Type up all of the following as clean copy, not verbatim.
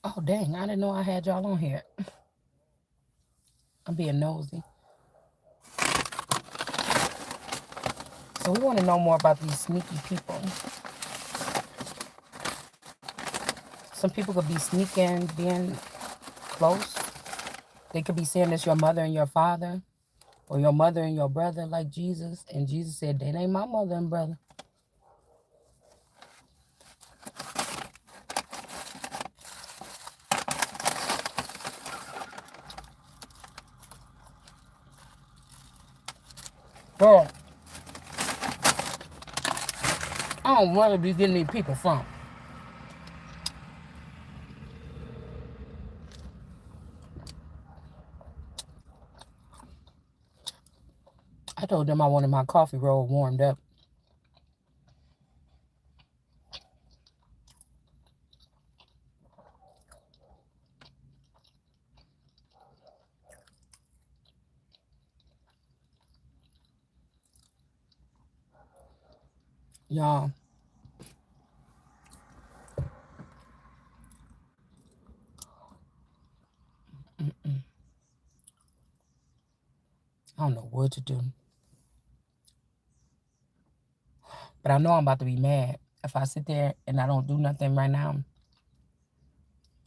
Oh, dang. I didn't know I had y'all on here. I'm being nosy. So we want to know more about these sneaky people. Some people could be sneaking, being close. They could be saying it's your mother and your father, or your mother and your brother, like Jesus. And Jesus said, that ain't my mother and brother. Bro, I don't want to be getting these people from. I told them I wanted my coffee roll warmed up. Y'all, I don't know what to do. But I know I'm about to be mad. If I sit there and I don't do nothing right now,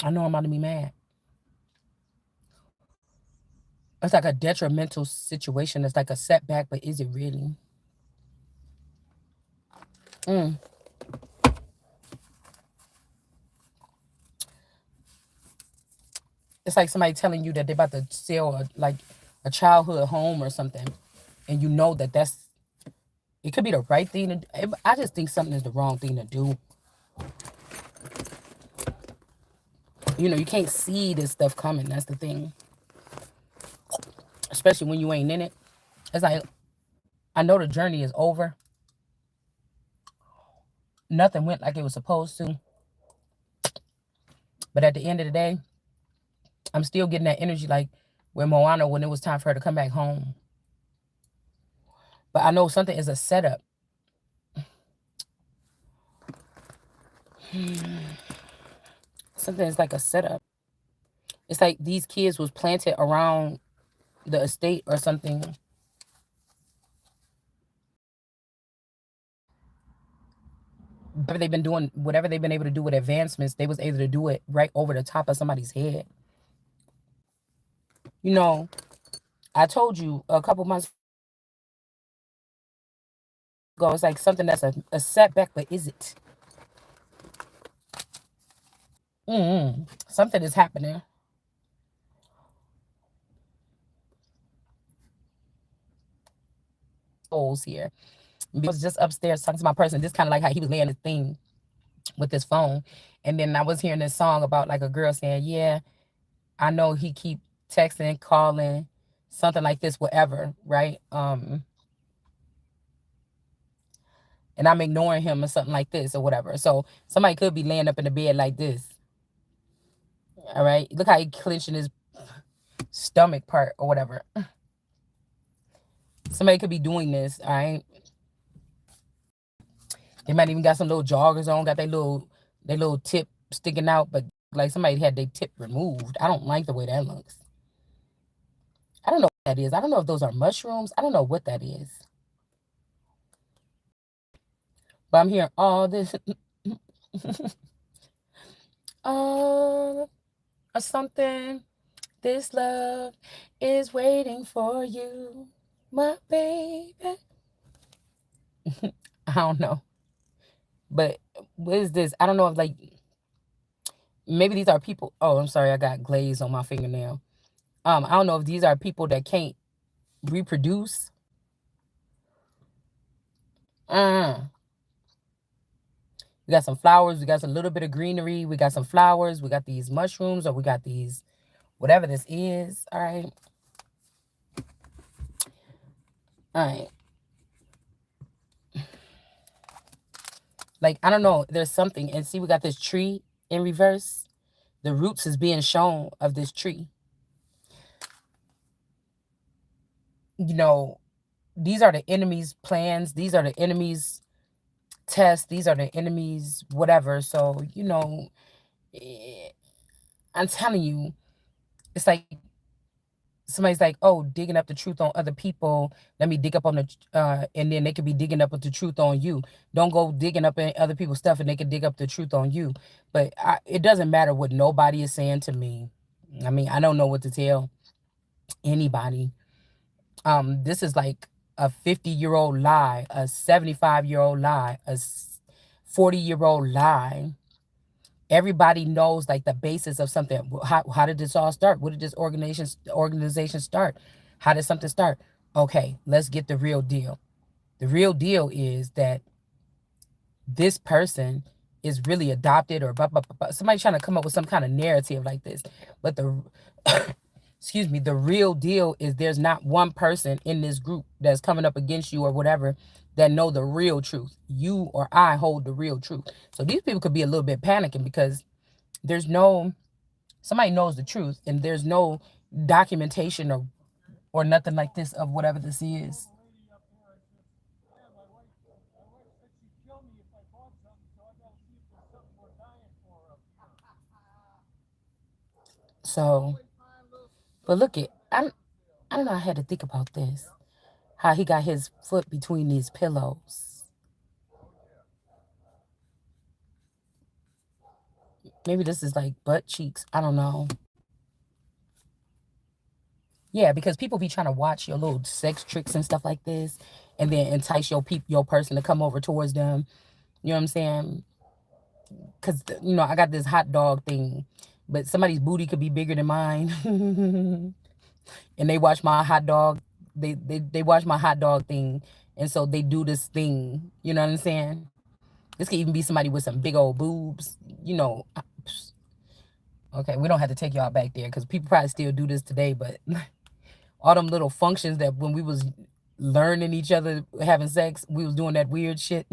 I know I'm about to be mad. It's like a detrimental situation. It's like a setback, but is it really? Mm. It's like somebody telling you that they're about to sell like a childhood home or something, and you know that it could be the right thing to do. I just think something is the wrong thing to do. You know, you can't see this stuff coming. That's the thing. Especially when you ain't in it. It's like, I know the journey is over. Nothing went like it was supposed to. But at the end of the day, I'm still getting that energy like with Moana when it was time for her to come back home. But I know something is a setup. Something is like a setup. It's like these kids was planted around the estate or something. But they've been doing whatever they've been able to do with advancements, they was able to do it right over the top of somebody's head. You know, I told you a couple months ago, it's like something that's a setback, but is it? Something is happening. Holes here. I was just upstairs talking to my person. This kind of like how he was laying the thing with his phone. And then I was hearing this song about like a girl saying, yeah, I know he keep texting, calling, something like this, whatever, right? And I'm ignoring him or something like this or whatever. So somebody could be laying up in the bed like this. All right. Look how he clenching his stomach part or whatever. Somebody could be doing this. All right. They might even got some little joggers on, got their little tip sticking out, but like somebody had their tip removed. I don't like the way that looks. I don't know what that is. I don't know if those are mushrooms. I don't know what that is. But I'm hearing all this all or something. This love is waiting for you, my baby. I don't know. But what is this? I don't know if like maybe these are people. Oh, I'm sorry, I got glaze on my fingernail. I don't know if these are people that can't reproduce. Uh, we got some flowers, we got some little bit of greenery, we got some flowers, we got these mushrooms, or we got these whatever this is. All right. All right. Like, I don't know, there's something. And see, we got this tree in reverse. The roots is being shown of this tree. You know, these are the enemy's plans. These are the enemy's tests. These are the enemy's whatever. So, you know, eh, I'm telling you, it's like somebody's like, oh, digging up the truth on other people. Let me dig up on the, and then they could be digging up the truth on you. Don't go digging up in other people's stuff and they can dig up the truth on you. But it doesn't matter what nobody is saying to me. I mean, I don't know what to tell anybody. This is like a 50-year-old lie, a 75-year-old lie, a 40-year-old lie. Everybody knows like the basis of something. How did this all start? What did this organization start? How did something start? Okay, let's get the real deal. The real deal is that this person is really adopted or blah, blah, blah, blah. Somebody trying to come up with some kind of narrative like this. But the excuse me, the real deal is there's not one person in this group that's coming up against you or whatever that know the real truth. You or I hold the real truth. So these people could be a little bit panicking because there's no somebody knows the truth and there's no documentation or nothing like this of whatever this is. So, but look it, I don't know. I had to think about this. How he got his foot between these pillows. Maybe this is like butt cheeks. I don't know. Yeah, because people be trying to watch your little sex tricks and stuff like this, and then entice your person to come over towards them. You know what I'm saying? Because I got this hot dog thing, but somebody's booty could be bigger than mine, and they watch my hot dog. They watch my hot dog thing, and so they do this thing. You know what I'm saying? This could even be somebody with some big old boobs. Okay, we don't have to take y'all back there because people probably still do this today, but all them little functions that when we was learning each other having sex, we was doing that weird shit.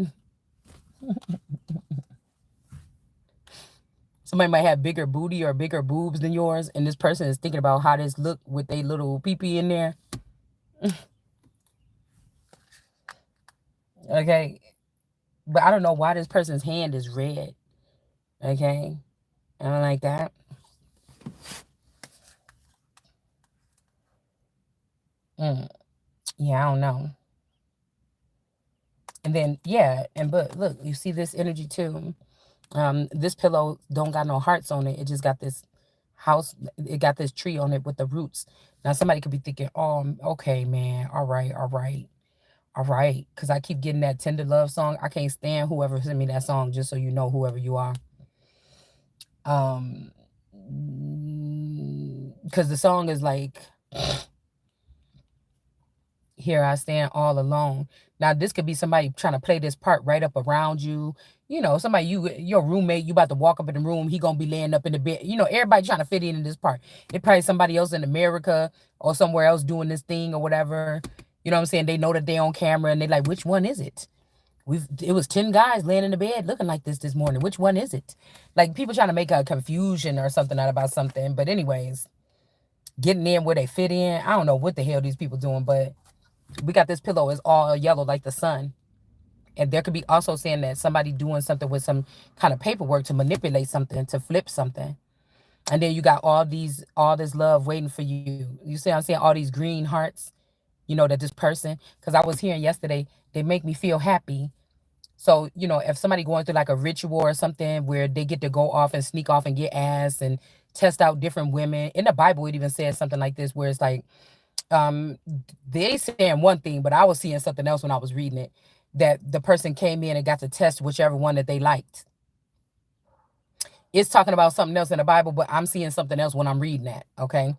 Somebody might have bigger booty or bigger boobs than yours, and this person is thinking about how this look with a little pee-pee in there. Okay, but I don't know why this person's hand is red. Okay, I don't like that. Mm, yeah, I don't know. And then yeah, and but look, you see this energy too. This pillow don't got no hearts on it. It just got this house. It got this tree on it with the roots. Now somebody could be thinking, "Oh, okay, man. All right, all right, all right." Because I keep getting that tender love song. I can't stand whoever sent me that song. Just so you know, whoever you are. Um, because the song is like, here I stand all alone. Now this could be somebody trying to play this part right up around you. Somebody your roommate, you about to walk up in the room, he gonna be laying up in the bed. Everybody trying to fit in this part. It probably somebody else in America or somewhere else doing this thing or whatever. You know what I'm saying? They know that they on camera and they like, which one is it? It was 10 guys laying in the bed looking like this morning. Which one is it? Like people trying to make a confusion or something out about something. But anyways, getting in where they fit in. I don't know what the hell these people doing, but we got this pillow is all yellow like the sun. And there could be also saying that somebody doing something with some kind of paperwork to manipulate something, to flip something. And then you got all this love waiting for you. You see what I'm saying? All these green hearts, that this person, because I was hearing yesterday, they make me feel happy. So, if somebody going through like a ritual or something where they get to go off and sneak off and get ass and test out different women. In the Bible, it even says something like this where it's like, um they saying one thing, but I was seeing something else when I was reading it, that the person came in and got to test whichever one that they liked. It's talking about something else in the Bible, but I'm seeing something else when I'm reading that. Okay,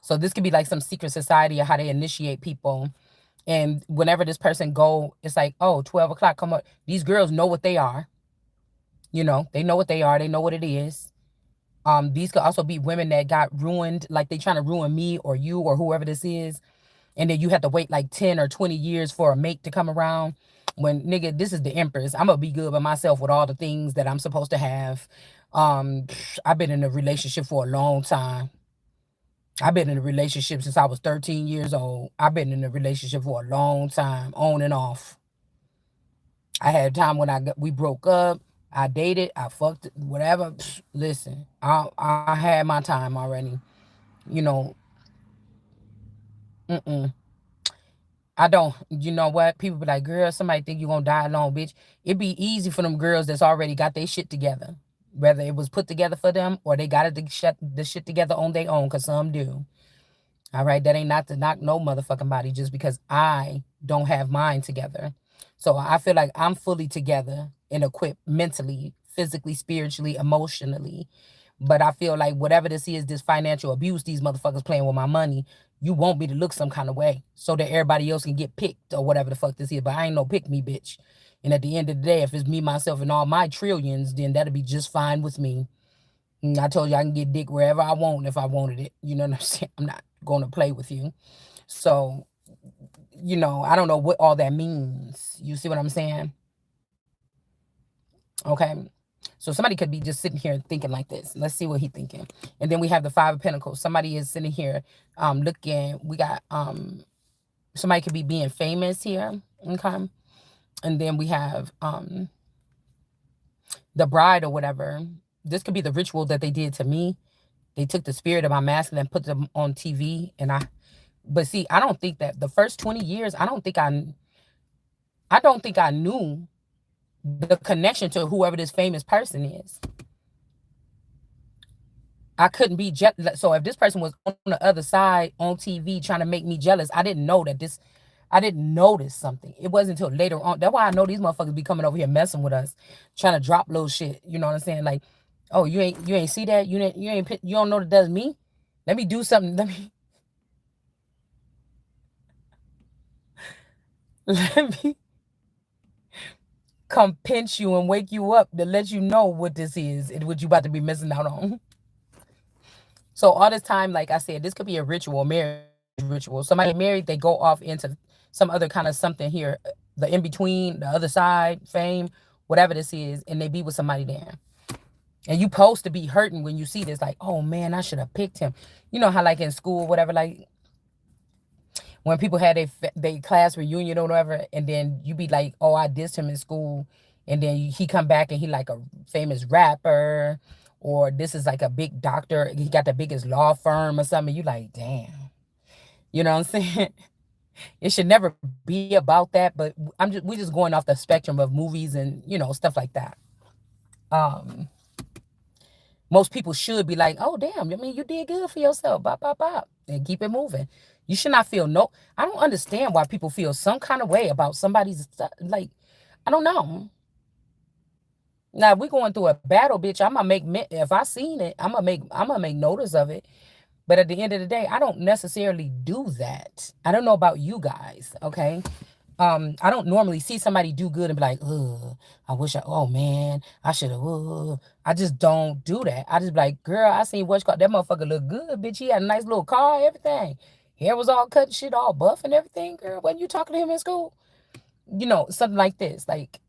so this could be like some secret society or how they initiate people. And whenever this person go, it's like, oh, 12 o'clock, come on. These girls know what they are. They know what they are, they know what it is. These could also be women that got ruined, like they trying to ruin me or you or whoever this is, and then you have to wait like 10 or 20 years for a mate to come around. When nigga, this is the Empress. I'm gonna be good by myself with all the things that I'm supposed to have. I've been in a relationship for a long time. I've been in a relationship since I was 13 years old. I've been in a relationship for a long time, on and off. I had a time when we broke up. I dated, I fucked, whatever. Listen, I had my time already. You know, mm-mm. I don't. You know what? People be like, girl, somebody think you gonna die alone, bitch. It be easy for them girls that's already got their shit together. Whether it was put together for them or they got it to shut the shit together on their own, cause some do. All right, that ain't not to knock no motherfucking body just because I don't have mine together. So I feel like I'm fully together and equipped mentally, physically, spiritually, emotionally. But I feel like whatever this is, this financial abuse, these motherfuckers playing with my money, you want me to look some kind of way so that everybody else can get picked or whatever the fuck this is. But I ain't no pick me, bitch. And at the end of the day, if it's me, myself, and all my trillions, then that'll be just fine with me. I told you I can get dick wherever I want if I wanted it. You know what I'm saying? I'm not going to play with you. So, I don't know what all that means. You see what I'm saying? Okay. So somebody could be just sitting here thinking like this. Let's see what he thinking. And then we have the Five of Pentacles. Somebody is sitting here looking. We got somebody could be being famous here. Okay. And then we have the bride or whatever. This could be the ritual that they did to me. They took the spirit of my masculine and put them on TV, and but see, I don't think that the first 20 years, I don't think I knew the connection to whoever this famous person is. I couldn't be jealous. So if this person was on the other side on TV trying to make me jealous, I didn't know that this. I didn't notice something. It wasn't until later on. That's why I know these motherfuckers be coming over here messing with us, trying to drop little shit. You know what I'm saying? Like, oh, you ain't see that. You don't know that does me. Let me do something. Let me come pinch you and wake you up to let you know what this is and what you about to be missing out on. So all this time, like I said, this could be a ritual, marriage ritual. Somebody get married, they go off into some other kind of something here, the in between, the other side, fame, whatever this is, and they be with somebody there. And you supposed to be hurting when you see this, like, oh man, I should have picked him. You know how like in school, whatever, like when people had their class reunion or whatever, and then you be like, oh, I dissed him in school, and then he come back and he like a famous rapper, or this is like a big doctor, he got the biggest law firm or something. You like, damn, you know what I'm saying? It should never be about that, but we just going off the spectrum of movies and stuff like that. Um, Most people should be like, oh damn, I mean you did good for yourself, bop bop bop, and keep it moving. You should not feel no. I don't understand why people feel some kind of way about somebody's like. I don't know. Now if we going through a battle, bitch. I'm gonna if I seen it, I'm gonna make notice of it. But at the end of the day, I don't necessarily do that. I don't know about you guys, okay? I don't normally see somebody do good and be like, I wish oh man, I should have, I just don't do that. I just be like, girl, I seen what's called, that motherfucker look good, bitch. He had a nice little car, everything. Hair was all cut, shit, all buff and everything, girl. Wasn't you talking to him in school? Something like this. Like,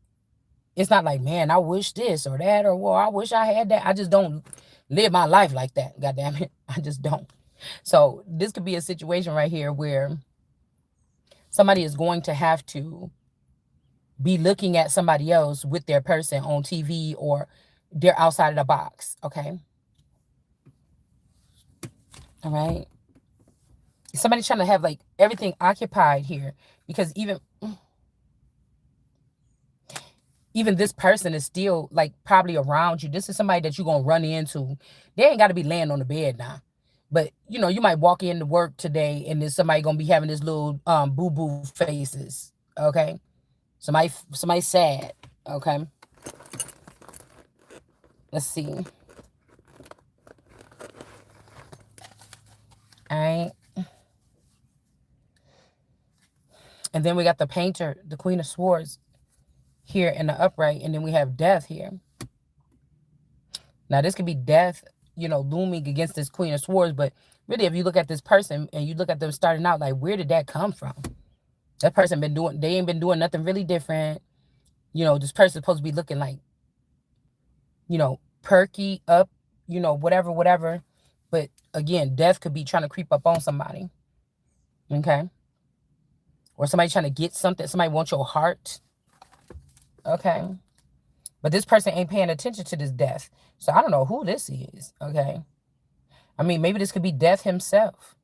it's not like, man, I wish this or that, or well, I wish I had that. I just don't live my life like that. God damn it. I just don't. So this could be a situation right here where somebody is going to have to be looking at somebody else with their person on TV, or they're outside of the box. Okay. All right. Somebody trying to have like everything occupied here, because even this person is still like probably around you. This is somebody that you're gonna run into. They ain't got to be laying on the bed now, but you might walk into work today and there's somebody gonna be having this little boo boo faces. Okay, somebody sad. Okay, let's see. All right, and then we got the painter, the Queen of Swords here in the upright, and then we have death here. Now this could be death, looming against this Queen of Swords, but really, if you look at this person and you look at them starting out, like, where did that come from? That person they ain't been doing nothing really different. This person's supposed to be looking like, perky up, whatever. But again, death could be trying to creep up on somebody. Okay. Or somebody trying to get something. Somebody wants your heart. Okay. But this person ain't paying attention to this death. So I don't know who this is. Okay. I mean, maybe this could be death himself.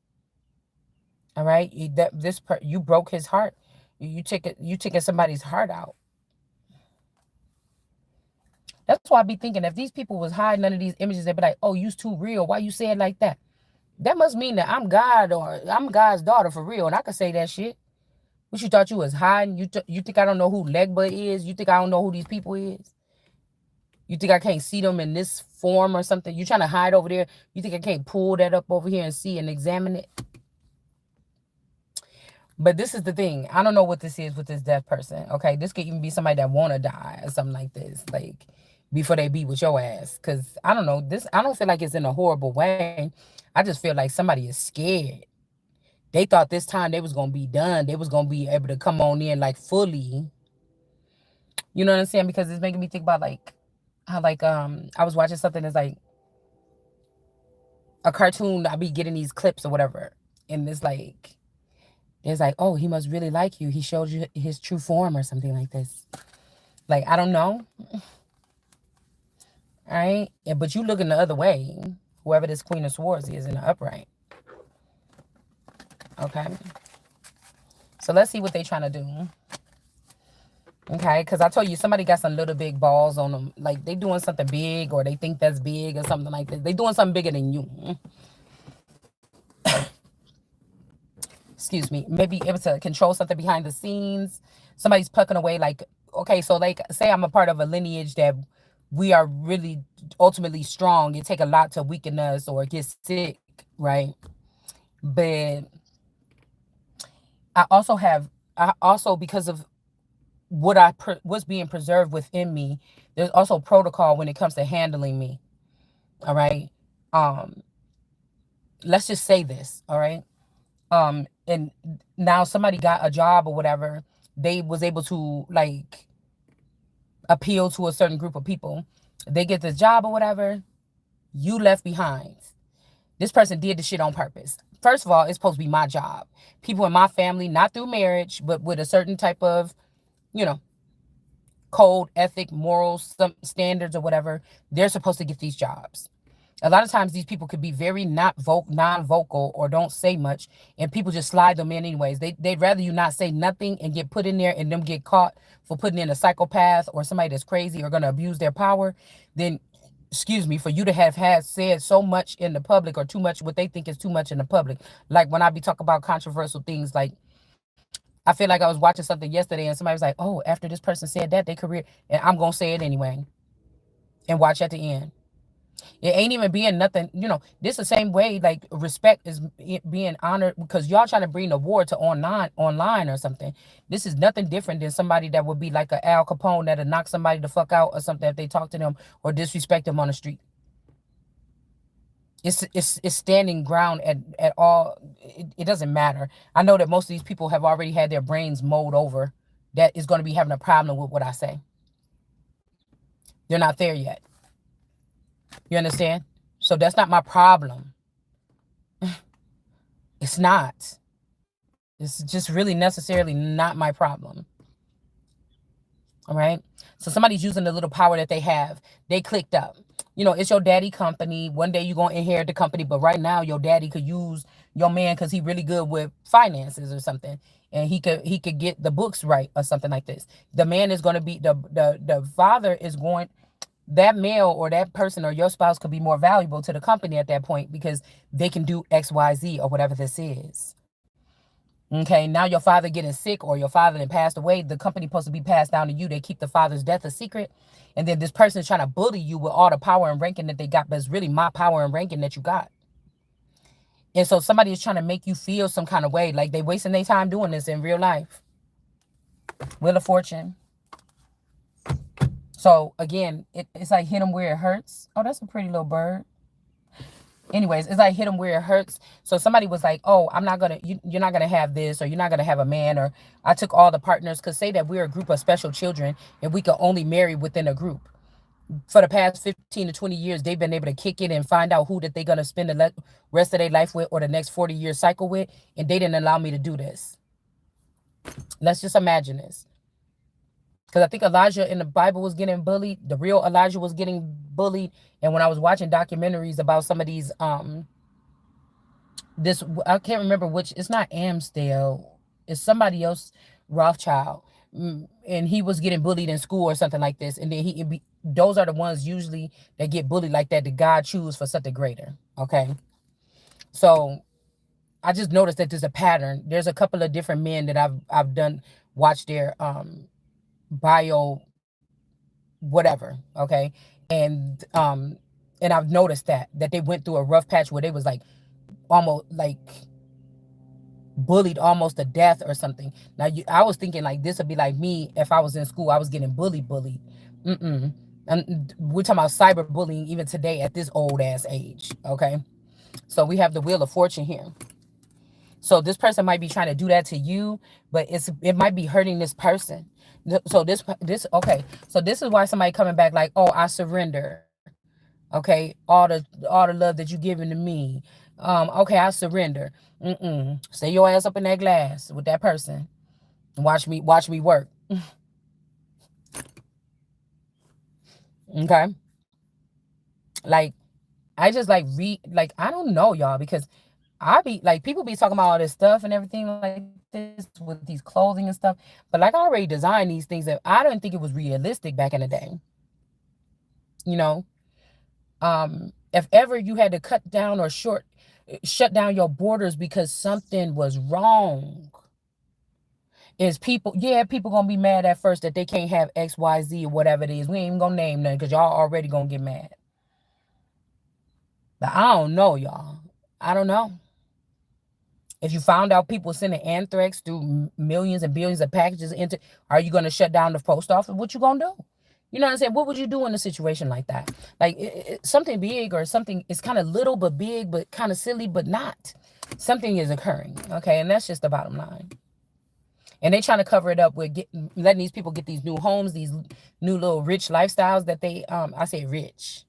All right. You broke his heart. You taking somebody's heart out. That's why I be thinking if these people was hiding under these images, they'd be like, "Oh, you's too real. Why you say it like that?" That must mean that I'm God or I'm God's daughter for real, and I could say that shit. What you thought you was hiding? You think I don't know who Legba is? You think I don't know who these people is? You think I can't see them in this form or something? You trying to hide over there? You think I can't pull that up over here and see and examine it? But this is the thing. I don't know what this is with this deaf person. Okay, this could even be somebody that wanna die or something like this. Like before they be with your ass. Cause I don't know. This I don't feel like it's in a horrible way. I just feel like somebody is scared. They thought this time they was gonna be done. They was gonna be able to come on in like fully. You know what I'm saying? Because it's making me think about like how like I was watching something that's like a cartoon. I be getting these clips or whatever, and it's like, oh, he must really like you. He showed you his true form or something like this. Like I don't know, all right? But you looking the other way. Whoever this Queen of Swords is in the upright. Okay. So let's see what they trying to do. Okay, because I told you somebody got some little big balls on them. Like they doing something big or they think that's big or something like this. They doing something bigger than you. Excuse me. Maybe able to control something behind the scenes. Somebody's plucking away like, okay, so like say I'm a part of a lineage that we are really ultimately strong. It take a lot to weaken us or get sick, right? But I also because of what's being preserved within me, there's also protocol when it comes to handling me. All right. Um, let's just say this. All right. And now somebody got a job or whatever. They was able to like appeal to a certain group of people. They get this job or whatever. You left behind. This person did the shit on purpose. First of all, it's supposed to be my job. People in my family, not through marriage, but with a certain type of, you know, code, ethic, morals, some standards or whatever, they're supposed to get these jobs. A lot of times these people could be very non-vocal or don't say much, and people just slide them in anyways. They'd rather you not say nothing and get put in there and them get caught for putting in a psychopath or somebody that's crazy or going to abuse their power than, excuse me, for you to have had said so much in the public or too much what they think is too much in the public. Like when I be talking about controversial things, like I feel like I was watching something yesterday and somebody was like, oh, after this person said that, their career, and I'm going to say it anyway and watch at the end. It ain't even being nothing, this the same way like respect is being honored because y'all trying to bring the war to online or something. This is nothing different than somebody that would be like a Al Capone that'll knock somebody the fuck out or something if they talk to them or disrespect them on the street. It's standing ground at all. It doesn't matter. I know that most of these people have already had their brains mowed over that is going to be having a problem with what I say. They're not there yet. You understand? So that's not my problem. It's not. It's just really necessarily not my problem. All right. So somebody's using the little power that they have. They clicked up. It's your daddy company. One day you're going to inherit the company. But right now, your daddy could use your man because he's really good with finances or something. And he could get the books right or something like this. The man is going to be the father is going, that male or that person or your spouse could be more valuable to the company at that point because they can do XYZ or whatever this is. Okay, now your father getting sick or your father that passed away, the company supposed to be passed down to you. They keep the father's death a secret. And then this person is trying to bully you with all the power and ranking that they got, but it's really my power and ranking that you got. And so somebody is trying to make you feel some kind of way, like they wasting their time doing this in real life. Wheel of Fortune. So again, it's like hit them where it hurts. Oh, that's a pretty little bird. Anyways, it's like hit them where it hurts. So somebody was like, oh, I'm not going to, you're not going to have this, or you're not going to have a man, or I took all the partners, because say that we're a group of special children and we could only marry within a group. For the past 15 to 20 years, they've been able to kick it and find out who that they're going to spend the rest of their life with or the next 40-year cycle with. And they didn't allow me to do this. Let's just imagine this. because I think Elijah in the Bible was getting bullied. The real Elijah was getting bullied. And when I was watching documentaries about some of these, this I can't remember which. It's not Amstel. It's somebody else, Rothschild, and he was getting bullied in school or something like this. And then those are the ones usually that get bullied like that. That God choose for something greater. Okay, so I just noticed that there's a pattern. There's a couple of different men that I've done watch their bio whatever, okay, and I've noticed that they went through a rough patch where they was like almost like bullied almost to death or something. Now I was thinking like this would be like me if I was in school. I was getting bullied. Mm-mm. And we're talking about cyberbullying even today at this old ass age. Okay, so we have the wheel of fortune here. So this person might be trying to do that to you, but it might be hurting this person. So this okay. So this is why somebody coming back like, oh, I surrender. Okay, all the love that you giving to me. Okay, I surrender. Stay your ass up in that glass with that person. And watch me work. Okay, like I just like like I don't know y'all because I be like people be talking about all this stuff and everything like this with these clothing and stuff, but like I already designed these things that I didn't think it was realistic back in the day. You know, if ever you had to cut down or shut down your borders because something was wrong, is people gonna be mad at first that they can't have XYZ or whatever it is. We ain't even gonna name nothing because y'all already gonna get mad. But I don't know, y'all. I don't know. If you found out people sending anthrax through millions and billions of packages into, are you going to shut down the post office? What you going to do? You know what I'm saying? What would you do in a situation like that? Like something big or something is kind of little but big but kind of silly but not. Something is occurring, okay? And that's just the bottom line. And they trying to cover it up with letting these people get these new homes, these new little rich lifestyles that they, I say rich,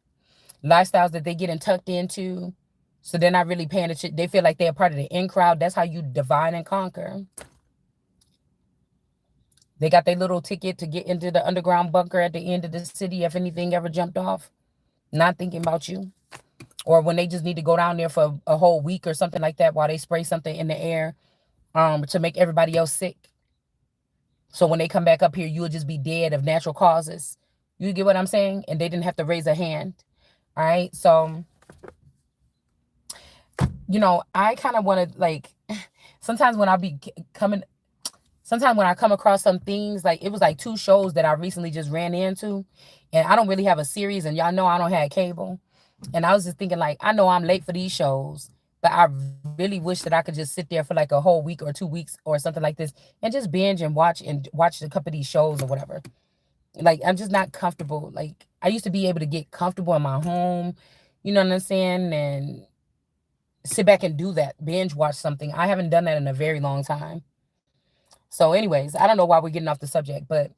lifestyles that they getting tucked into. So they're not really paying attention. They feel like they're part of the in crowd. That's how you divide and conquer. They got their little ticket to get into the underground bunker at the end of the city if anything ever jumped off. Not thinking about you. Or when they just need to go down there for a whole week or something like that while they spray something in the air to make everybody else sick. So when they come back up here, you'll just be dead of natural causes. You get what I'm saying? And they didn't have to raise a hand. All right. So I kind of want to like sometimes when I be coming, sometimes when I come across some things, like it was like two shows that I recently just ran into, and I don't really have a series, and y'all know I don't have cable, and I was just thinking like I know I'm late for these shows, but I really wish that I could just sit there for like a whole week or 2 weeks or something like this and just binge and watch a couple of these shows or whatever. Like I'm just not comfortable. Like I used to be able to get comfortable in my home, you know what I'm saying, and sit back and do that, binge watch something. I haven't done that in a very long time. So, anyways, I don't know why we're getting off the subject, but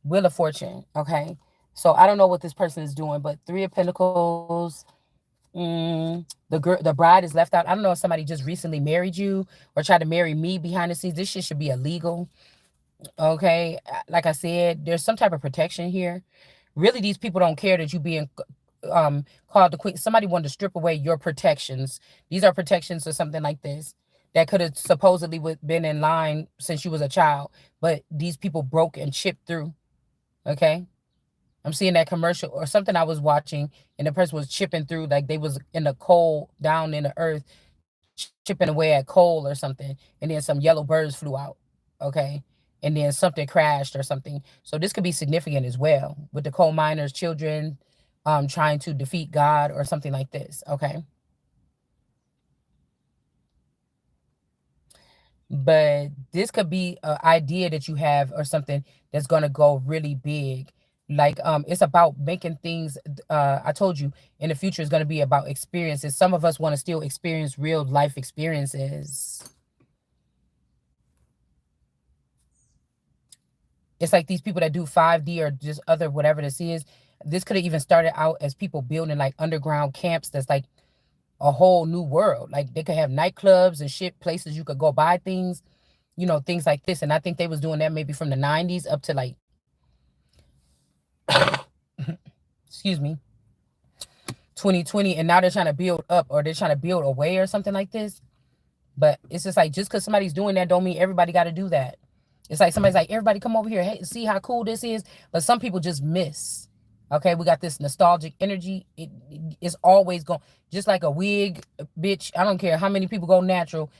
Wheel of Fortune, okay? So I don't know what this person is doing, but Three of Pentacles, the bride is left out. I don't know if somebody just recently married you or tried to marry me behind the scenes. This shit should be illegal, okay? Like I said, there's some type of protection here. Really, these people don't care that you being called the queen. Somebody wanted to strip away your protections. These are protections or something like this that could have supposedly been in line since you was a child, but these people broke and chipped through. Okay, I'm seeing that commercial or something I was watching, and the person was chipping through like they was in the coal down in the earth, chipping away at coal or something, and then some yellow birds flew out. Okay. And then something crashed or something. So this could be significant as well with the coal miners' children trying to defeat God or something like this. Okay. But this could be an idea that you have or something that's going to go really big. Like it's about making things I told you in the future is going to be about experiences. Some of us want to still experience real life experiences. It's like these people that do 5D or just other whatever this is. This could have even started out as people building like underground camps that's like a whole new world. Like they could have nightclubs and shit, places you could go buy things, things like this. And I think they was doing that maybe from the 90s up to like excuse me, 2020, and now they're trying to build up or they're trying to build away or something like this. But it's just like, just because somebody's doing that don't mean everybody got to do that. It's like somebody's like, everybody come over here, hey, see how cool this is. But some people just miss. Okay, we got this nostalgic energy. It's always going, just like a wig, bitch. I don't care how many people go natural.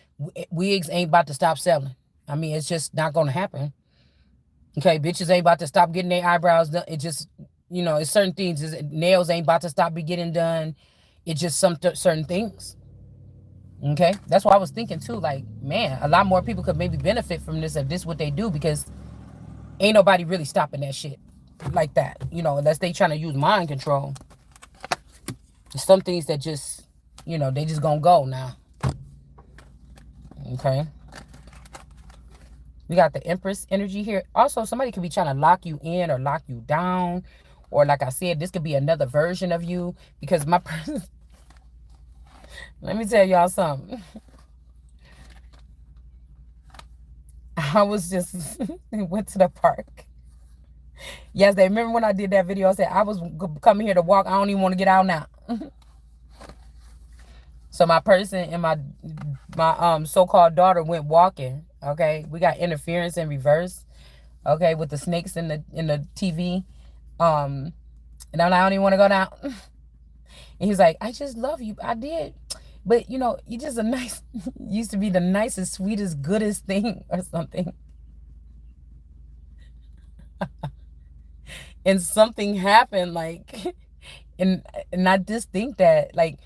Wigs ain't about to stop selling. I mean, it's just not going to happen. Okay, bitches ain't about to stop getting their eyebrows done. It just, it's certain things. Nails ain't about to stop be getting done. It's just certain things. Okay, that's why I was thinking too. Like, man, a lot more people could maybe benefit from this if this what they do, because ain't nobody really stopping that shit like that. Unless they trying to use mind control. There's some things that just, they just gonna go now. Okay. We got the Empress energy here. Also, somebody could be trying to lock you in or lock you down. Or like I said, this could be another version of you. Because my person, let me tell y'all something. I was just, went to the park. Yes, they remember when I did that video, I said, I was coming here to walk. I don't even want to get out now. So my person and my so-called daughter went walking. Okay. We got interference in reverse. Okay, with the snakes in the TV. And I'm like, I don't even want to go down. And he's like, I just love you. I did. But you just a nice, used to be the nicest, sweetest, goodest thing or something. And something happened, like, and I just think that, like,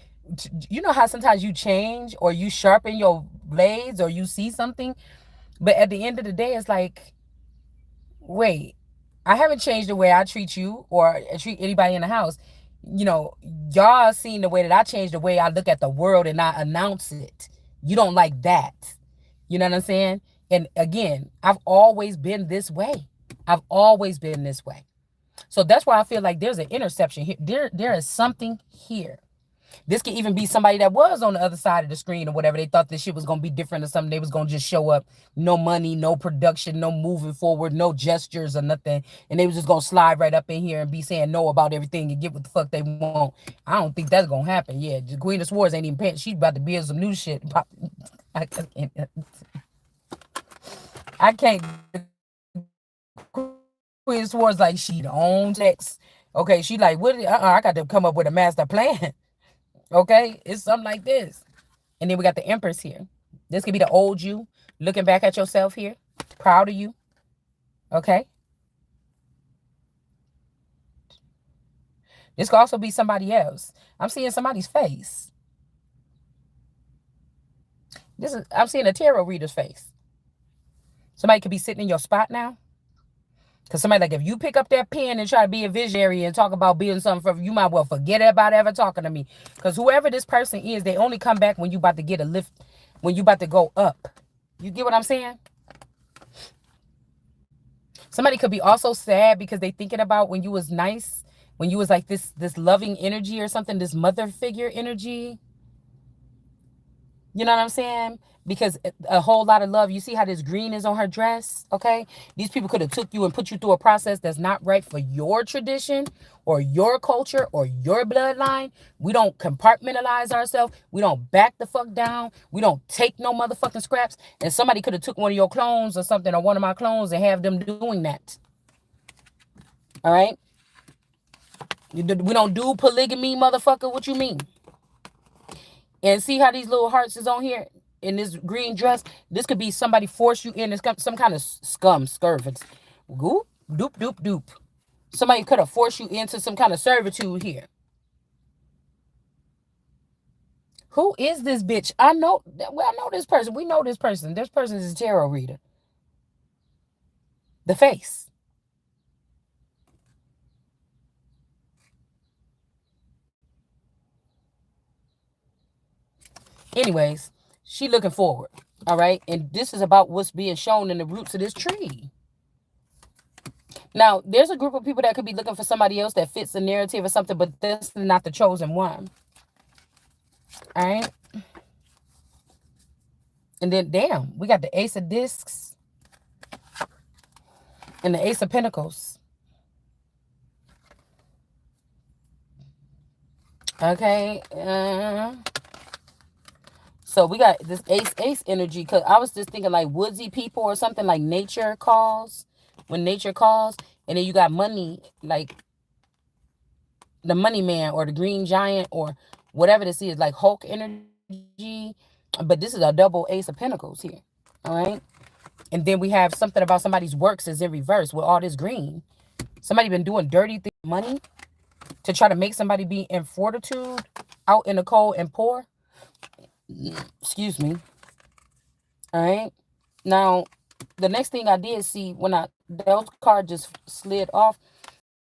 you know how sometimes you change or you sharpen your blades or you see something, but at the end of the day, it's like, wait, I haven't changed the way I treat you or treat anybody in the house. Y'all seen the way that I change the way I look at the world and I announce it. You don't like that. You know what I'm saying? And again, I've always been this way. I've always been this way. So that's why I feel like there's an interception here. There is something here. This could even be somebody that was on the other side of the screen or whatever. They thought this shit was going to be different or something. They was going to just show up. No money, no production, no moving forward, no gestures or nothing. And they was just going to slide right up in here and be saying no about everything and get what the fuck they want. I don't think that's going to happen. Yeah, the Queen of Swords ain't even paying. She's about to build some new shit. I can't. I can't. Queen of Swords like she owns X. Okay, she like, what? I got to come up with a master plan. Okay, it's something like this. And then we got the Empress here. This could be the old you looking back at yourself here, proud of you. Okay. This could also be somebody else. I'm seeing somebody's face. I'm seeing a tarot reader's face. Somebody could be sitting in your spot now. Because somebody, like, if you pick up that pen and try to be a visionary and talk about being something for you, might well forget about ever talking to me. Because whoever this person is, they only come back when you about to get a lift, when you about to go up. You get what I'm saying? Somebody could be also sad because they thinking about when you was nice, when you was like this loving energy or something, this mother figure energy. You know what I'm saying? Because a whole lot of love. You see how this green is on her dress? Okay. These people could have took you and put you through a process that's not right for your tradition or your culture or your bloodline. We don't compartmentalize ourselves. We don't back the fuck down. We don't take no motherfucking scraps. And somebody could have took one of your clones or something, or one of my clones, and have them doing that. All right. We don't do polygamy, motherfucker. What you mean? And see how these little hearts is on here in this green dress? This could be somebody force you in. It's some kind of scum, scurvy. Goop, doop, doop, doop. Somebody could have forced you into some kind of servitude here. Who is this bitch? I know this person. We know this person. This person is a tarot reader. The face. Anyways, she looking forward. All right. And this is about what's being shown in the roots of this tree. Now, there's a group of people that could be looking for somebody else that fits the narrative or something, but this is not the chosen one. All right. And then, damn, we got the Ace of Discs and the Ace of Pentacles. Okay. So we got this ace energy because I was just thinking like woodsy people or something like nature calls. When nature calls, and then you got money like the money man or the green giant or whatever this is, like Hulk energy. But this is a double ace of pentacles here. All right. And then we have something about somebody's works is in reverse with all this green. Somebody been doing dirty things with money to try to make somebody be in fortitude out in the cold and poor. Excuse me. All right. Now, the next thing I did see when I those cards just slid off,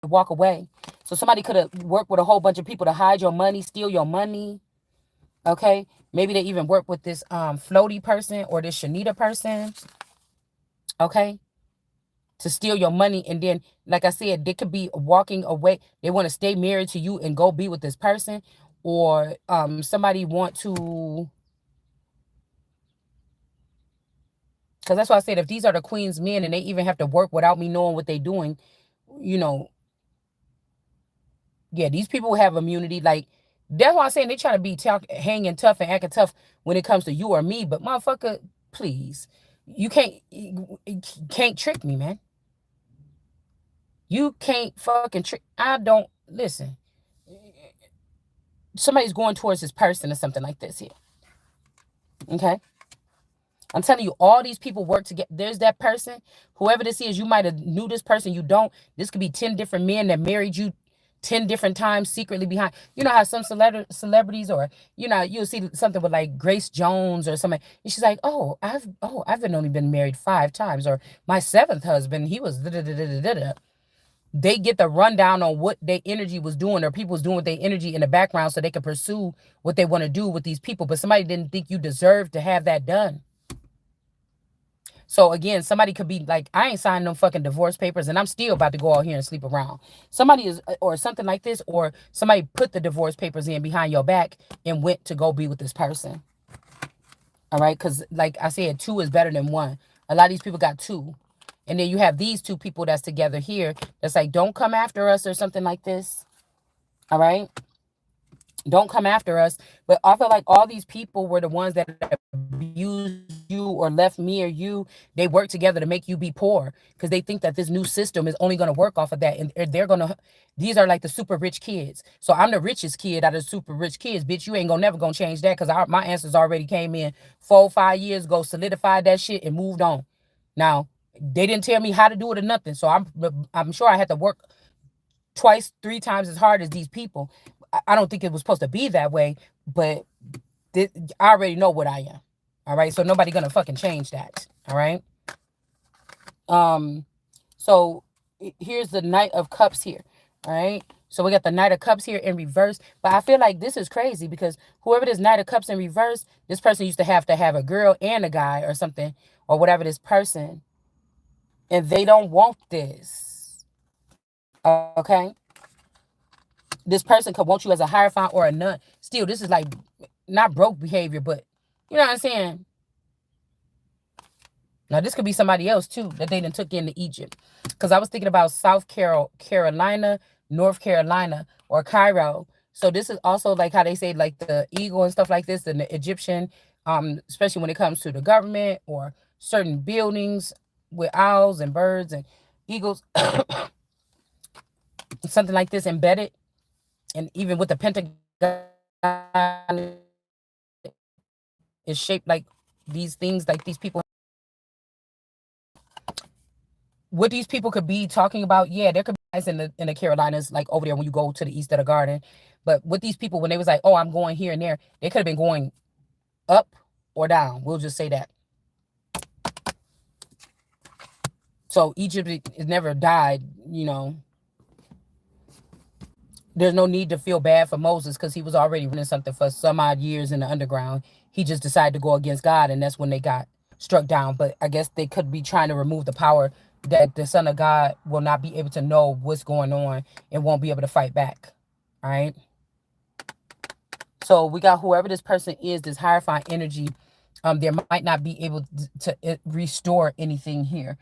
walk away. So somebody could have worked with a whole bunch of people to hide your money, steal your money. Okay. Maybe they even work with this floaty person or this Shanita person. Okay. To steal your money. And then, like I said, they could be walking away. They want to stay married to you and go be with this person. Or somebody want to, because that's why I said if these are the queen's men and they even have to work without me knowing what they're doing, you know, yeah, these people have immunity. Like that's why I'm saying they trying to be hanging tough and acting tough when it comes to you or me. But motherfucker, please, you can't trick me, man. You can't fucking trick. I don't listen. Somebody's going towards this person or something like this here. Okay. I'm telling you, all these people work together. There's that person, whoever this is, you might have knew this person, you don't. This could be 10 different men that married you 10 different times secretly behind. You know how some celebrities or, you'll see something with like Grace Jones or something. And she's like, I've been only been married 5 times. Or my seventh husband, he was da da da da da da. They get the rundown on what their energy was doing or people was doing with their energy in the background so they could pursue what they want to do with these people. But somebody didn't think you deserved to have that done. So again, somebody could be like, I ain't signed no fucking divorce papers and I'm still about to go out here and sleep around. Somebody is, or something like this, or somebody put the divorce papers in behind your back and went to go be with this person. All right. Because like I said, two is better than one. A lot of these people got two. And then you have these two people that's together here that's like, don't come after us or something like this. All right. Don't come after us. But I feel like all these people were the ones that abused you or left me or you. They work together to make you be poor because they think that this new system is only going to work off of that. And they're going to, these are like the super rich kids. So I'm the richest kid out of the super rich kids. Bitch, you ain't gonna never gonna change that because my answers already came in 4 or 5 years ago, solidified that shit and moved on. Now, they didn't tell me how to do it or nothing. So I'm sure I had to work twice, 3 times as hard as these people. I don't think it was supposed to be that way, but I already know what I am. All right. So nobody gonna fucking change that. All right. Um, so here's the Knight of Cups here. All right. So we got the Knight of Cups here in reverse. But I feel like this is crazy because whoever this Knight of Cups in reverse, this person used to have a girl and a guy or something, or whatever this person. And they don't want this. Okay. This person could want you as a hierophant or a nun. Still, this is like not broke behavior, but you know what I'm saying? Now this could be somebody else too that they done took into Egypt. Because I was thinking about Carolina, North Carolina, or Cairo. So this is also like how they say like the eagle and stuff like this, and the Egyptian, especially when it comes to the government or certain buildings with owls and birds and eagles, something like this embedded, and even with the Pentagon is shaped like these things, like these people. What these people could be talking about, yeah, there could be guys in the Carolinas, like over there when you go to the east of the garden. But with these people, when they was like, oh, I'm going here and there, they could have been going up or down. We'll just say that. So Egypt it never died, There's no need to feel bad for Moses because he was already running something for some odd years in the underground. He just decided to go against God, and that's when they got struck down. But I guess they could be trying to remove the power that the Son of God will not be able to know what's going on and won't be able to fight back. All right. So we got whoever this person is, this hierophant energy. There might not be able to restore anything here.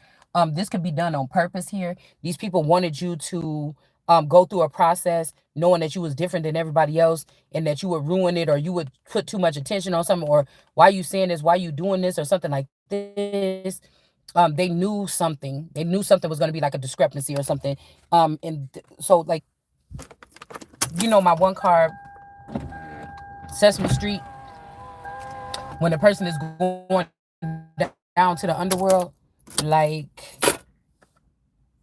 This could be done on purpose here. These people wanted you to go through a process knowing that you was different than everybody else and that you would ruin it or you would put too much attention on something or why you saying this, why you doing this or something like this. They knew something. They knew something was going to be like a discrepancy or something. So like, my one card, Sesame Street, when the person is going down to the underworld, like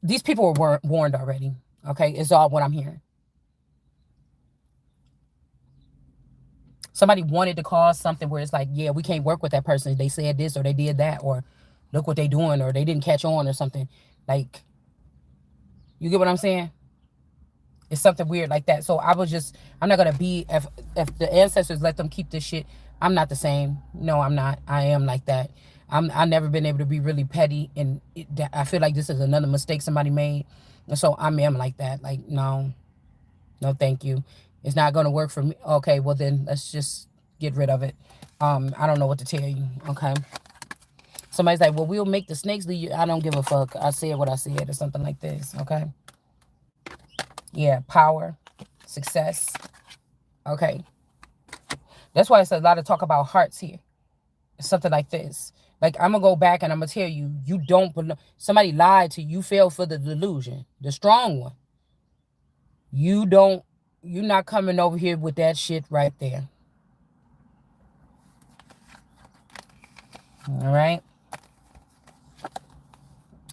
these people were warned already. Okay, is all what I'm hearing. Somebody wanted to cause something where it's like, yeah, we can't work with that person. They said this or they did that or look what they doing or they didn't catch on or something. Like, you get what I'm saying? It's something weird like that. So I'm not gonna be if the ancestors let them keep this shit. I'm not the same. No, I'm not. I am like that. I never been able to be really petty, and I feel like this is another mistake somebody made, and so I am like that. Like, no, no, thank you. It's not gonna work for me. Okay, well then let's just get rid of it. I don't know what to tell you. Okay. Somebody's like, well, we'll make the snakes leave you. I don't give a fuck. I said what I said or something like this. Okay. Yeah, power, success. Okay. That's why it's a lot of talk about hearts here. Something like this. Like, I'm going to go back and I'm going to tell you, you don't belong. Somebody lied to you, fell for the delusion, the strong one. You don't, you're not coming over here with that shit right there. All right.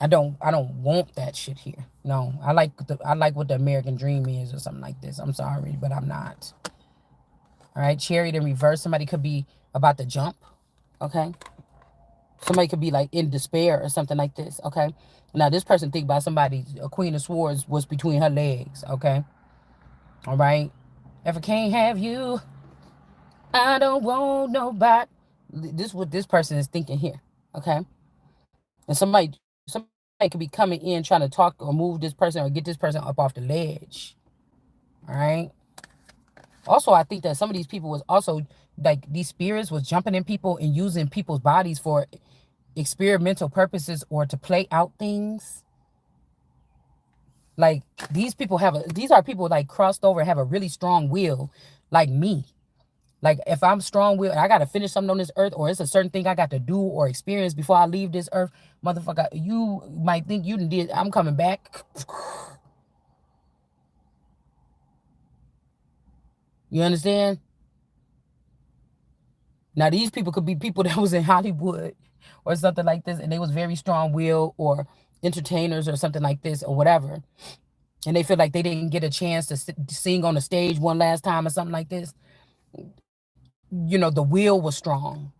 I don't want that shit here. No, I like what the American dream is or something like this. I'm sorry, but I'm not. All right, chariot in reverse. Somebody could be about to jump. Okay. Somebody could be like in despair or something like this. Okay. Now this person think about somebody. A queen of swords was between her legs. Okay. All right. If I can't have you, I don't want nobody. This is what this person is thinking here. Okay. And somebody could be coming in trying to talk or move this person or get this person up off the ledge. All right. Also, I think that some of these people was also like these spirits was jumping in people and using people's bodies for experimental purposes or to play out things. Like these are people like crossed over and have a really strong will, like me. Like if I'm strong will, I gotta finish something on this earth, or it's a certain thing I got to do or experience before I leave this earth, motherfucker. You might think you did. I'm coming back. You understand? Now these people could be people that was in Hollywood or something like this, and they was very strong will or entertainers or something like this or whatever, and they feel like they didn't get a chance to sing on the stage one last time or something like this. The will was strong.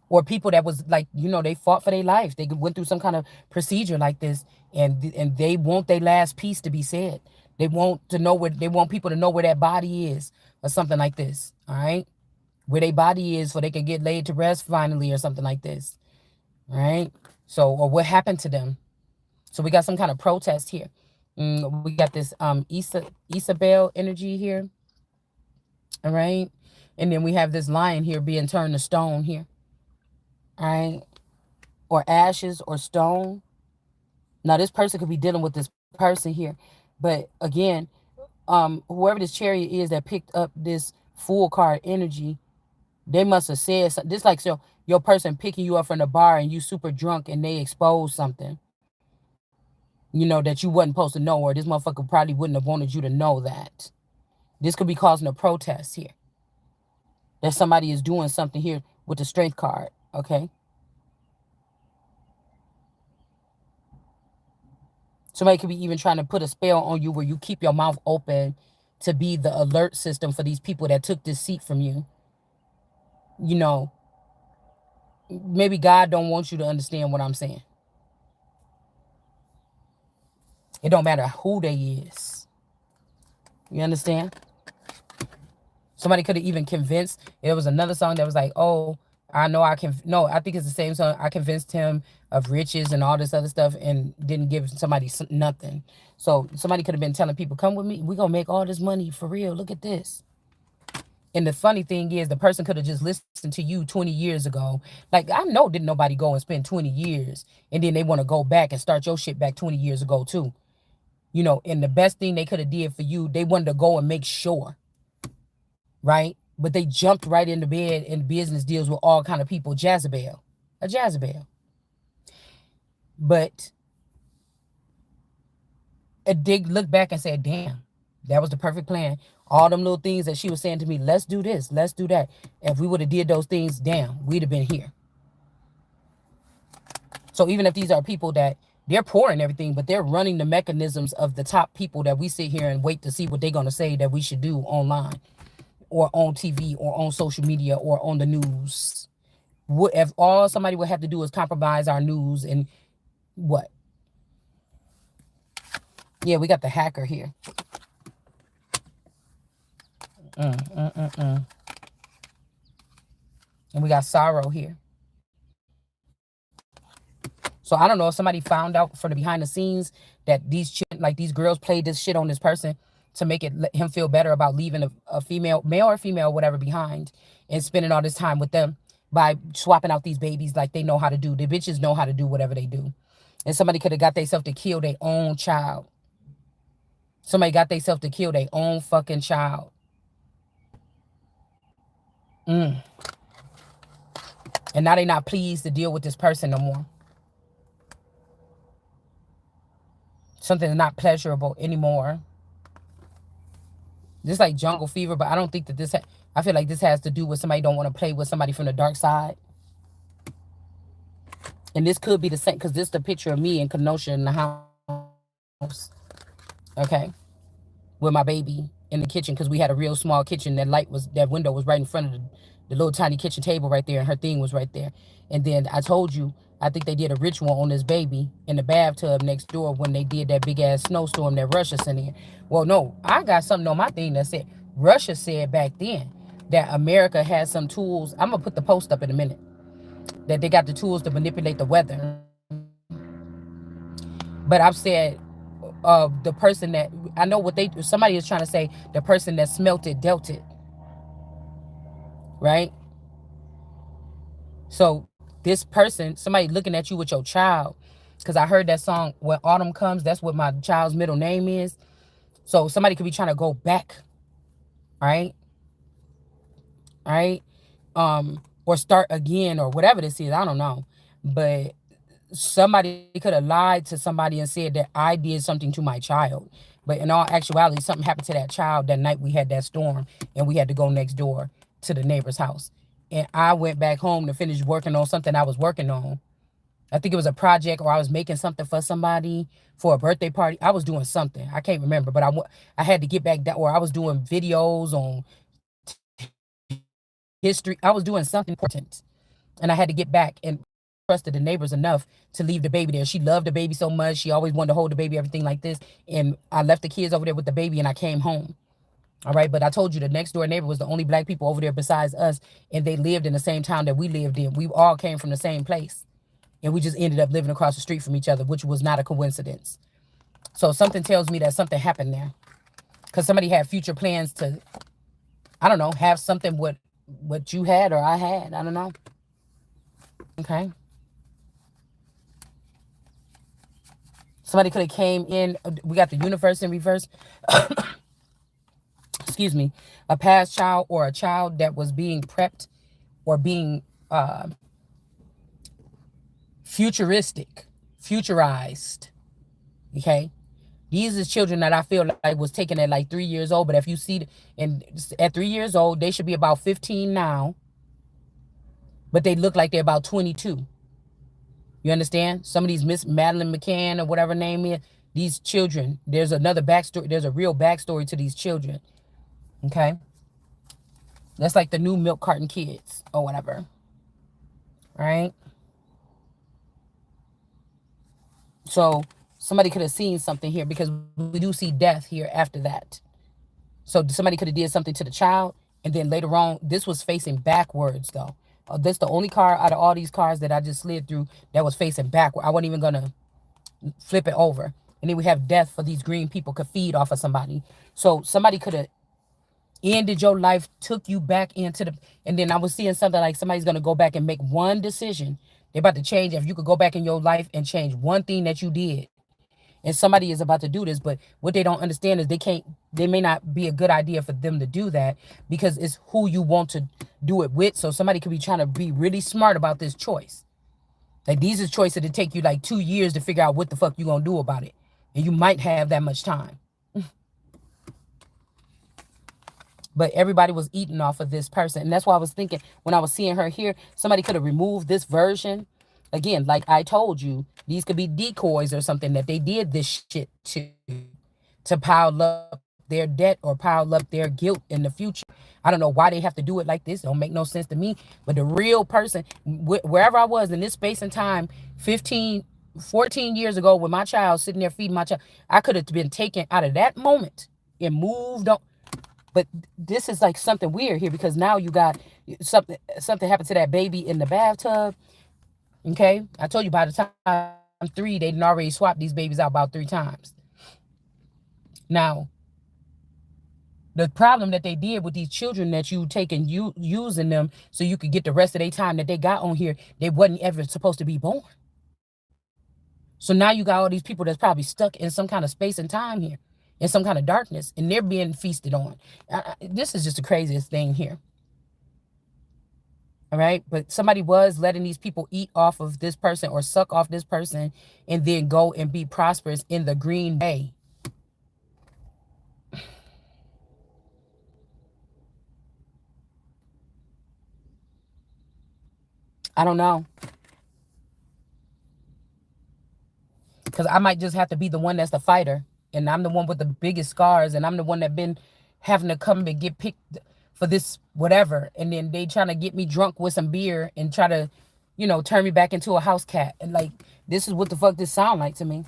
Or people that was like, they fought for their life. They went through some kind of procedure like this, and they want their last piece to be said. They want people to know where that body is or something like this. All right, where their body is, so they can get laid to rest finally or something like this. All right. So, or what happened to them? So we got some kind of protest here. We got this Isabel energy here. All right. And then we have this lion here being turned to stone here. All right. Or ashes or stone. Now this person could be dealing with this person here. But again, whoever this chariot is that picked up this full card energy, they must have said something. This like so your person picking you up from the bar and you super drunk and they expose something. That you wasn't supposed to know, or this motherfucker probably wouldn't have wanted you to know that. This could be causing a protest here. That somebody is doing something here with the strength card. Okay. Somebody could be even trying to put a spell on you where you keep your mouth open to be the alert system for these people that took this seat from you. You know, maybe God don't want you to understand what I'm saying. It don't matter who they is. You understand? Somebody could have even convinced. There was another song that was like, oh, I know I can. No, I think it's the same song. I convinced him of riches and all this other stuff and didn't give somebody nothing. So somebody could have been telling people, come with me. We're going to make all this money for real. Look at this. And the funny thing is, the person could have just listened to you 20 years ago. Like, I know didn't nobody go and spend 20 years and then they want to go back and start your shit back 20 years ago too. And the best thing they could have did for you, they wanted to go and make sure, right? But they jumped right into bed and business deals with all kind of people. Jezebel, a Jezebel. But they looked back and said, damn, that was the perfect plan. All them little things that she was saying to me, let's do this, let's do that. If we would have did those things, damn, we'd have been here. So even if these are people that they're poor and everything, but they're running the mechanisms of the top people that we sit here and wait to see what they're going to say that we should do online or on TV or on social media or on the news. If all somebody would have to do is compromise our news and what? Yeah, we got the hacker here. And we got sorrow here. So I don't know if somebody found out from the behind the scenes that these girls played this shit on this person to make him feel better about leaving a female, male or female, whatever, behind and spending all this time with them by swapping out these babies like they know how to do. The bitches know how to do whatever they do. And somebody could have got themselves to kill their own child. Somebody got themselves to kill their own fucking child. And now they not pleased to deal with this person no more. Something not pleasurable anymore. This like jungle fever, but I don't think that I feel like this has to do with somebody don't want to play with somebody from the dark side. And this could be the same, because this is the picture of me and Kenosha in the house. Okay. With my baby in the kitchen, because we had a real small kitchen. That window was right in front of the little tiny kitchen table right there, and her thing was right there. And then I told you, I think they did a ritual on this baby in the bathtub next door when they did that big ass snowstorm that Russia sent in. Well, no, I got something on my thing that said Russia said back then that America has some tools. I'm gonna put the post up in a minute. That they got the tools to manipulate the weather. But I've said the person that I know what somebody is trying to say, the person that smelt it dealt it, right? So this person, somebody looking at you with your child, because I heard that song When Autumn Comes, that's what my child's middle name is. So somebody could be trying to go back, right? Or start again or whatever this is, I don't know. But somebody could have lied to somebody and said that I did something to my child. But in all actuality, something happened to that child that night we had that storm and we had to go next door to the neighbor's house. And I went back home to finish working on something I was working on. I think it was a project, or I was making something for somebody for a birthday party. I was doing something. I can't remember, but I had to get back that, or I was doing videos on history. I was doing something important. And I had to get back and trusted the neighbors enough to leave the baby there. She loved the baby so much. She always wanted to hold the baby, everything like this. And I left the kids over there with the baby and I came home. All right. But I told you the next door neighbor was the only black people over there besides us. And they lived in the same town that we lived in. We all came from the same place. And we just ended up living across the street from each other, which was not a coincidence. So something tells me that something happened there. Because somebody had future plans to, I don't know, have something what you had or I had. I don't know. Okay. Somebody could have came in. We got the universe in reverse. Excuse me. A past child or a child that was being prepped or being futurized. Okay. These are children that I feel like was taken at like 3 years old. But if you see, and at 3 years old, they should be about 15 now. But they look like they're about 22. You understand? Some of these Miss Madeline McCann or whatever name is, these children, there's another backstory. There's a real backstory to these children. Okay? That's like the new milk carton kids or whatever. Right? So somebody could have seen something here because we do see death here after that. So somebody could have did something to the child. And then later on, this was facing backwards though. This the only car out of all these cars that I just slid through that was facing backward. I wasn't even going to flip it over. And then we have death for these green people could feed off of somebody. So somebody could have ended your life, took you back into the... And then I was seeing something like somebody's going to go back and make one decision. They're about to change. If you could go back in your life and change one thing that you did and somebody is about to do this. But what they don't understand is they may not be a good idea for them to do that because it's who you want to do it with. So somebody could be trying to be really smart about this choice. Like these are choices that take you like 2 years to figure out what the fuck you gonna do about it. And you might have that much time. But everybody was eating off of this person. And that's why I was thinking when I was seeing her here, somebody could have removed this version. Again, like I told you, these could be decoys or something that they did this shit to pile up their debt or pile up their guilt in the future. I don't know why they have to do it like this. It don't make no sense to me. But the real person, wherever I was in this space and time, 15, 14 years ago with my child sitting there feeding my child, I could have been taken out of that moment and moved on. But this is like something weird here because now you got something happened to that baby in the bathtub. Okay, I told you by the time 3, they didn't already swap these babies out about 3 times. Now, the problem that they did with these children that you take and you using them so you could get the rest of their time that they got on here, they wasn't ever supposed to be born. So now you got all these people that's probably stuck in some kind of space and time here, in some kind of darkness, and they're being feasted on. This is just the craziest thing here. All right. But somebody was letting these people eat off of this person or suck off this person and then go and be prosperous in the green way. I don't know. Because I might just have to be the one that's the fighter. And I'm the one with the biggest scars. And I'm the one that been having to come and get picked for this whatever. And then they trying to get me drunk with some beer and try to, turn me back into a house cat. And like, this is what the fuck this sound like to me.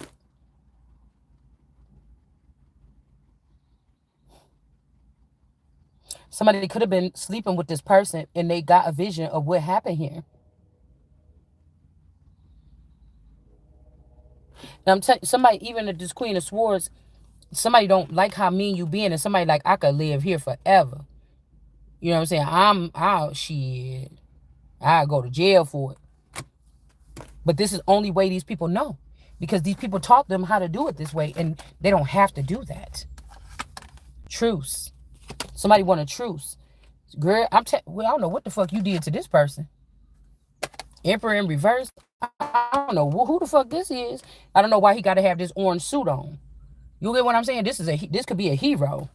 Somebody could have been sleeping with this person and they got a vision of what happened here. Now I'm telling somebody, even if this Queen of Swords, somebody don't like how mean you being, and somebody like, I could live here forever. You know what I'm saying? I'm out shit. I go to jail for it. But this is the only way these people know. Because these people taught them how to do it this way, and they don't have to do that. Truce. Somebody want a truce. Girl, well, I don't know what the fuck you did to this person. Emperor in reverse. I don't know who the fuck this is. I don't know why he got to have this orange suit on. You get what I'm saying? This could be a hero.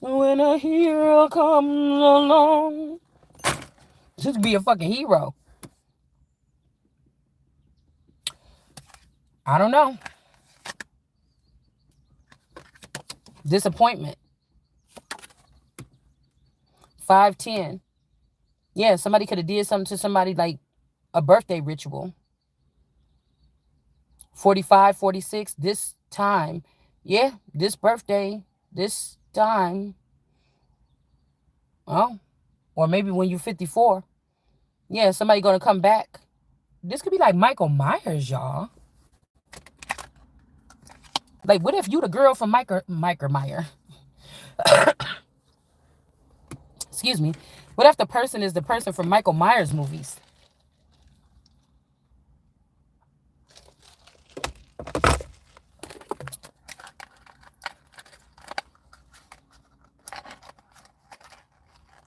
When a hero comes along, this could be a fucking hero. I don't know. Disappointment. 510. Yeah, somebody could have did something to somebody like a birthday ritual. 45, 46, this time. Yeah, this birthday, this time. Oh, or maybe when you're 54. Yeah, somebody going to come back. This could be like Michael Myers, y'all. Like, what if you the girl from Michael Myers? Excuse me. What if the person is the person from Michael Myers movies?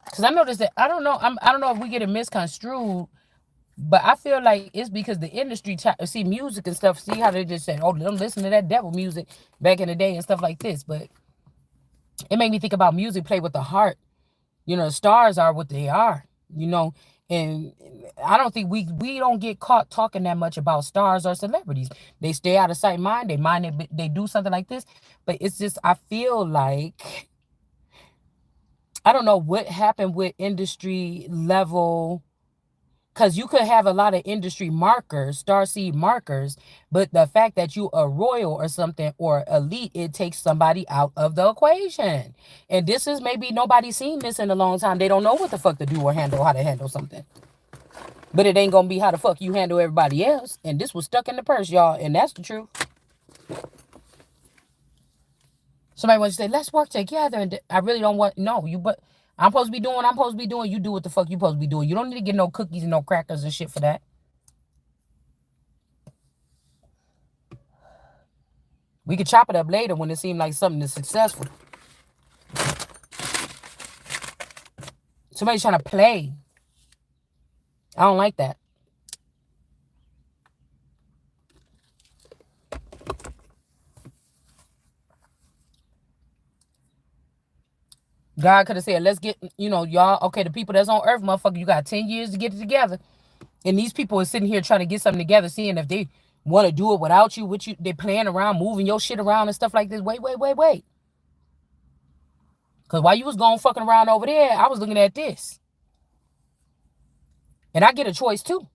Because I noticed that, I don't know if we get it misconstrued, but I feel like it's because the industry see music and stuff, see how they just say, oh, don't listen to that devil music back in the day and stuff like this. But it made me think about music play with the heart. The stars are what they are, and I don't think we don't get caught talking that much about stars or celebrities. They stay out of sight, mind. They do something like this, but it's just, I feel like, I don't know what happened with industry level, because you could have a lot of industry markers, starseed markers, but the fact that you a royal or something or elite, it takes somebody out of the equation. And this is maybe nobody seen this in a long time. They don't know what the fuck to do or how to handle something. But it ain't gonna be how the fuck you handle everybody else. And this was stuck in the purse, y'all. And that's the truth. Somebody wants to say, let's work together. And I really don't want, no, but I'm supposed to be doing what I'm supposed to be doing. You do what the fuck you supposed to be doing. You don't need to get no cookies and no crackers and shit for that. We could chop it up later when it seems like something is successful. Somebody's trying to play. I don't like that. God could have said, let's get, y'all, okay, the people that's on earth, motherfucker, you got 10 years to get it together. And these people are sitting here trying to get something together, seeing if they want to do it without you, with you, they playing around, moving your shit around and stuff like this. Wait. Because while you was going fucking around over there, I was looking at this. And I get a choice too.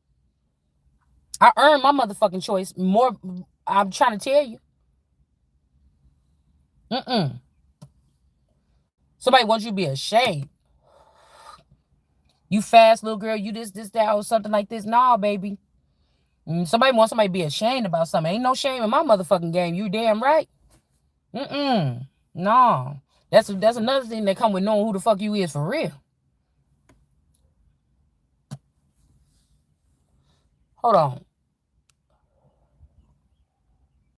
I earned my motherfucking choice. More, I'm trying to tell you. Somebody wants you to be ashamed. You fast, little girl, you this, that, or something like this. Nah, baby. Somebody wants somebody to be ashamed about something. Ain't no shame in my motherfucking game. You damn right. Nah. That's another thing that come with knowing who the fuck you is for real. Hold on.